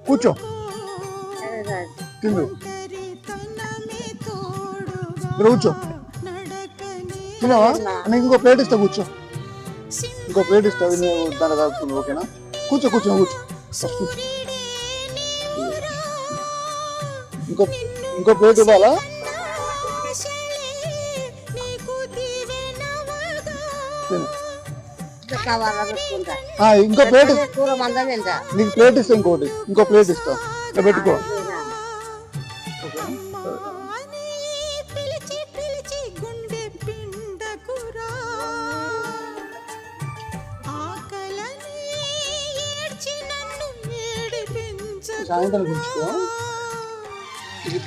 కూర్చో తిందు ఇక్కడ కూర్చో తిన్నావా నీకు ఇంకో ప్లేట్ ఇస్తా కూర్చో ఇంకో ప్లేట్ ఇస్తా నువ్వు దాంట్లో కలుపుతుంది ఓకేనా కూర్చో కూర్చో కూర్చో ఇంకో ఇంకో ప్లేట్ ఇవ్వాలా ఇంకో ప్లేట్ నీకు ప్లేట్ ఇస్తా ఇంకో ప్లేట్ ఇస్తా ఇక్కడ పెట్టుకో సాయంత్రం గుంచుకో ఇది